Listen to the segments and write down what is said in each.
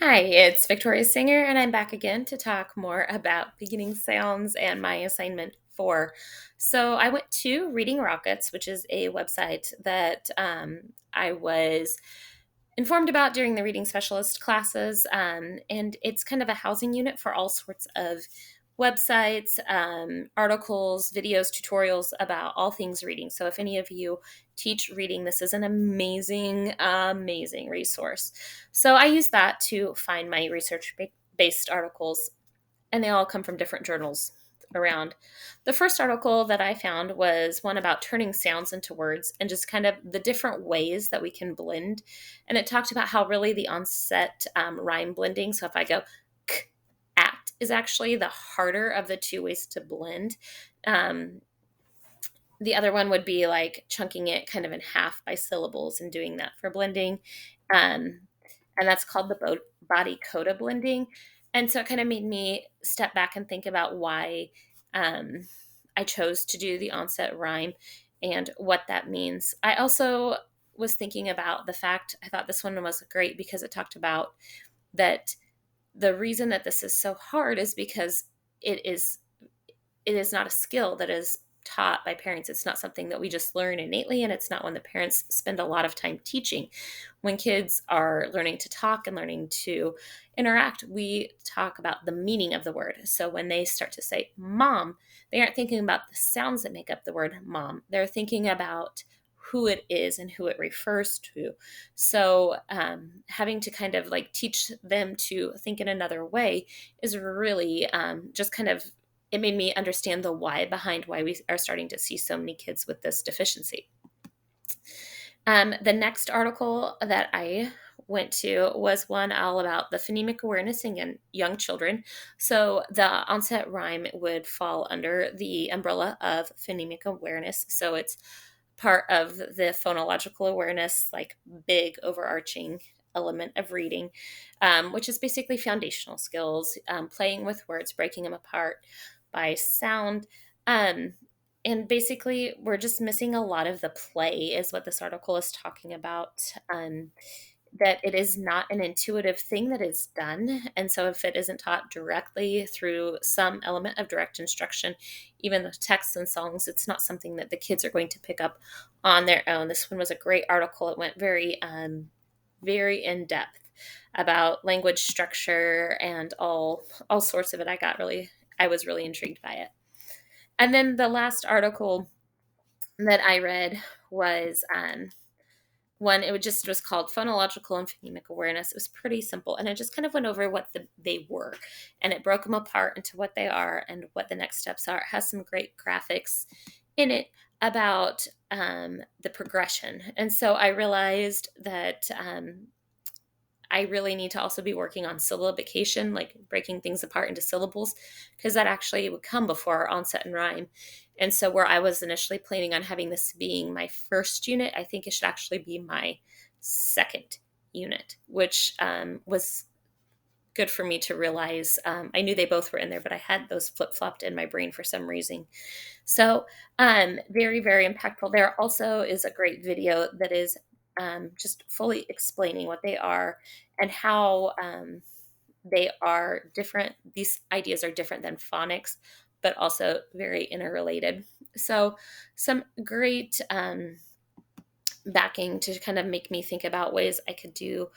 Hi, it's Victoria Singer, and I'm back again to talk more about beginning sounds and my assignment 4. So, I went to Reading Rockets, which is a website that I was informed about during the reading specialist classes. And it's kind of a housing unit for all sorts of websites, articles, videos, tutorials about all things reading. So if any of you teach reading, this is an amazing, amazing resource. So I use that to find my research based articles, and they all come from different journals around. The first article that I found was one about turning sounds into words and just kind of the different ways that we can blend. And it talked about how really the onset rhyme blending. So if I go k, at is actually the harder of the two ways to blend. Um, the other one would be like chunking it kind of in half by syllables and doing that for blending. Um, and that's called the body coda blending. And so it kind of made me step back and think about why um, I chose to do the onset rhyme and what that means. I also was thinking about the fact I thought this one was great because it talked about that the reason that this is so hard is because it is it is not a skill that is taught by parents. It's not something that we just learn innately, and it's not one the parents spend a lot of time teaching. When kids are learning to talk and learning to interact, we talk about the meaning of the word. So when they start to say mom, they aren't thinking about the sounds that make up the word mom. They're thinking about who it is and who it refers to. So having to kind of like teach them to think in another way is really just kind of it made me understand the why behind why we are starting to see so many kids with this deficiency. The next article that I went to was one all about the phonemic awareness in young children. So the onset rhyme would fall under the umbrella of phonemic awareness. So it's part of the phonological awareness, like big overarching element of reading, which is basically foundational skills, playing with words, breaking them apart by sound. Um, and basically, we're just missing a lot of the play, is what this article is talking about. That it is not an intuitive thing that is done. And so, if it isn't taught directly through some element of direct instruction, even the texts and songs, it's not something that the kids are going to pick up on their own. This one was a great article. It went very in depth about language structure and all sorts of it. I was really intrigued by it. And then the last article that I read was one. It just was called Phonological and Phonemic Awareness. It was pretty simple, and it just kind of went over what they were, and it broke them apart into what they are and what the next steps are. It has some great graphics in it about the progression, and so I realized that I really need to also be working on syllabication, like breaking things apart into syllables, because that actually would come before onset and rhyme. And so, where I was initially planning on having this being my first unit, I think it should actually be my second unit, which was good for me to realize. I knew they both were in there, but I had those flip flopped in my brain for some reason. So, very impactful. There also is a great video that is just fully explaining what they are and how they are different. These ideas are different than phonics, but also very interrelated. So, some great backing to kind of make me think about ways I could do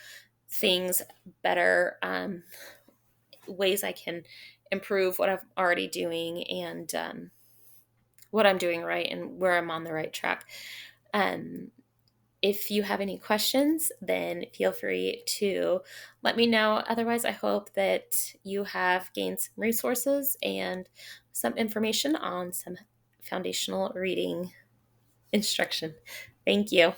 things better, ways I can improve what I'm already doing, and what I'm doing right and where I'm on the right track. Um, if you have any questions, then feel free to let me know. Otherwise, I hope that you have gained some resources and some information on some foundational reading instruction. Thank you.